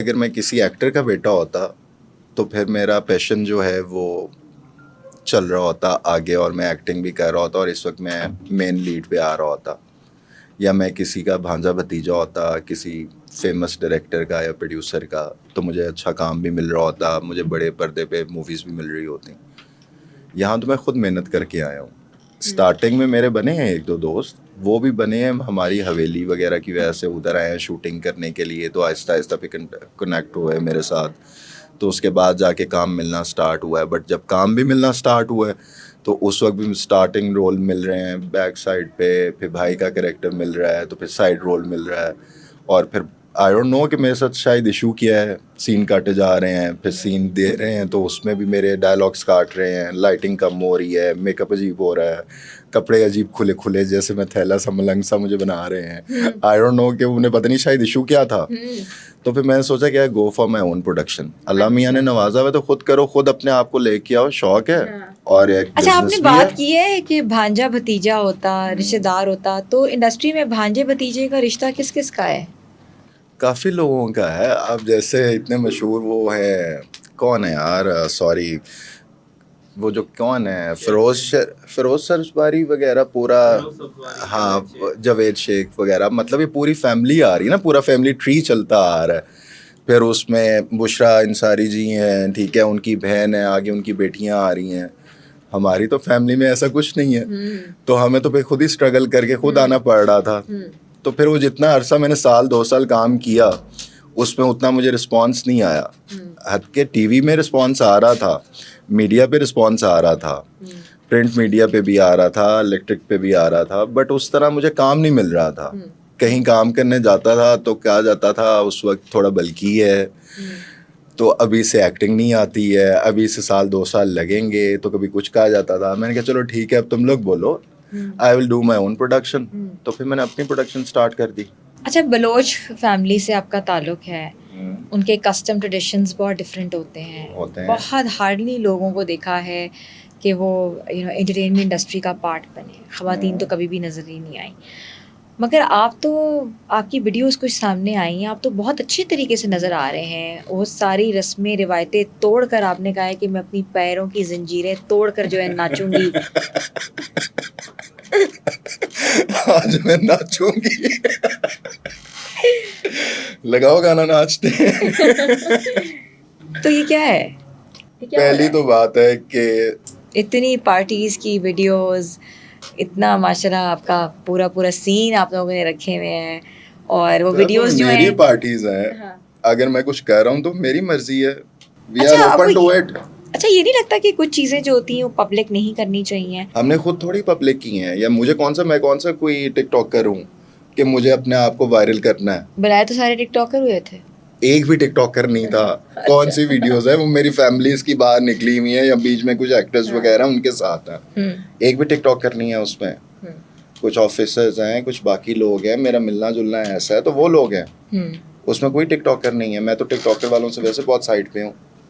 अगर मैं किसी एक्टर का बेटा होता तो फिर मेरा पैशन जो है वो चल रहा होता आगे और मैं एक्टिंग भी कर रहा होता और इस वक्त मैं मेन लीड पे आ रहा होता, या मैं किसी का भांजा भतीजा होता किसी फेमस डायरेक्टर का या प्रोड्यूसर का, तो मुझे अच्छा काम भी मिल रहा होता, मुझे बड़े पर्दे पे मूवीज़ भी मिल रही होती। यहाँ तो मैं खुद मेहनत करके आया हूँ। स्टार्टिंग में मेरे बने हैं एक दो दोस्त, वो भी बने हैं हमारी हवेली वगैरह की वजह से, उधर आए हैं शूटिंग करने के लिए, तो आहिस्ता आहिस्ता पे कनेक्ट हुए मेरे साथ। तो उसके बाद जाके काम मिलना स्टार्ट हुआ है, बट जब काम भी मिलना स्टार्ट हुआ है तो उस वक्त भी स्टार्टिंग रोल मिल रहे हैं बैक साइड पे, फिर भाई का कैरेक्टर मिल रहा है, तो फिर साइड रोल मिल रहा है, और फिर आई डोंट नो कि मेरे साथ शायद इशू किया है, सीन काटे जा रहे हैं, फिर सीन दे रहे हैं तो उसमें भी मेरे डायलॉग्स काट रहे हैं, लाइटिंग कम हो रही है, मेकअप अजीब हो रहा है, कपड़े अजीब खुले खुले जैसे मैं थैला सा मलंग सा मुझे बना रहे हैं। आई डोंट नो कि उन्हें पता नहीं शायद इशू क्या था। तो फिर मैंने सोचा क्या go for my own production, अल्लाह मियाँ ने नवाजा हुआ तो खुद करो, खुद अपने आप को लेके आओ, शौक है। और एक अच्छा, आपने बिजनेस भी बात है। की है कि भांजा भतीजा होता, रिश्तेदार होता, तो इंडस्ट्री में भांजे भतीजे का रिश्ता किस किस का है? काफ़ी लोगों का है। अब जैसे इतने मशहूर वो हैं, कौन है यार, सॉरी, वो जो कौन है, फिरोज सरसबारी वगैरह पूरा, हाँ, जावेद शेख वगैरह, मतलब ये पूरी फैमिली आ रही है ना, पूरा फैमिली ट्री चलता आ रहा है। फिर उसमें बुशरा अंसारी जी हैं, ठीक है, उनकी बहन है, आगे उनकी बेटियां आ रही हैं। हमारी तो फैमिली में ऐसा कुछ नहीं है, तो हमें तो फिर खुद ही स्ट्रगल करके खुद आना पड़ रहा था। तो फिर वो जितना अरसा मैंने साल 2 साल काम किया उसमें उतना मुझे रिस्पांस नहीं आया। हद के टीवी में रिस्पांस आ रहा था, मीडिया पे रिस्पांस आ रहा था, प्रिंट मीडिया पे भी आ रहा था, इलेक्ट्रिक पे भी आ रहा था, बट उस तरह मुझे काम नहीं मिल रहा था। कहीं काम करने जाता था तो कहा जाता था उस वक्त थोड़ा बल्कि है, तो अभी से एक्टिंग नहीं आती है, अभी से साल 2 साल लगेंगे, तो कभी कुछ कहा जाता था। मैंने कहा चलो ठीक है, अब तुम लोग बोलो, I will do my own production. तो फिर मैंने अपनी प्रोडक्शन स्टार्ट कर दी। अच्छा, बलोच फैमिली से आपका ताल्लुक है, उनके कस्टम ट्रेडिशंस बहुत डिफरेंट होते हैं। बहुत हार्डली लोगों को देखा है कि वो एंटरटेनमेंट इंडस्ट्री का पार्ट बने, ख़वातीन तो कभी भी नज़र ही नहीं आई। मगर आप तो, आपकी वीडियोस कुछ सामने आई हैं, आप तो बहुत अच्छे तरीके से नज़र आ रहे हैं। वो सारी रस्में रिवायतें तोड़ कर आपने कहा है कि मैं अपनी पैरों की जंजीरें तोड़ कर जो है नाचूंगी। आज मैं नाचूंगी। लगाओ गाना, नाचते हैं। तो ये क्या है? ये क्या हो रहा पहली है? तो बात है कि इतनी पार्टीज की वीडियोस, इतना माशाल्लाह आपका पूरा पूरा सीन आप लोगों ने रखे हुए हैं, और वो वीडियोस जो मेरी हैं। पार्टीज हैं, हाँ। अगर मैं कुछ कह रहा हूँ तो मेरी मर्जी है, वी अच्छा, आर आपको ओपन टू इट। अच्छा, ये नहीं लगता कि कुछ चीज़ें जो होती हैं वो पब्लिक नहीं करनी चाहिए? हमने खुद थोड़ी पब्लिक की हैं, या मुझे कौन सा, मैं कौन सा कोई टिकटॉकर हूँ कि मुझे अपने आप को वायरल करना है। बुलाए तो सारे टिकटॉकर हुए थे। एक भी टिकटॉकर नहीं था। कौन सी वीडियोस है वो मेरी फैमिलीज की बाहर निकली हुई है, या बीच में कुछ एक्टर्स वगैरह उनके साथ हैं। एक भी टिकटॉकर नहीं है उसमें। कुछ ऑफिसर्स हैं, कुछ बाकी लोग हैं, मेरा मिलना जुलना ऐसा है तो वो लोग हैं, उसमें कोई टिकटॉकर नहीं है। मैं तो टिकटॉकर वालों से वैसे बहुत साइड पे हूँ।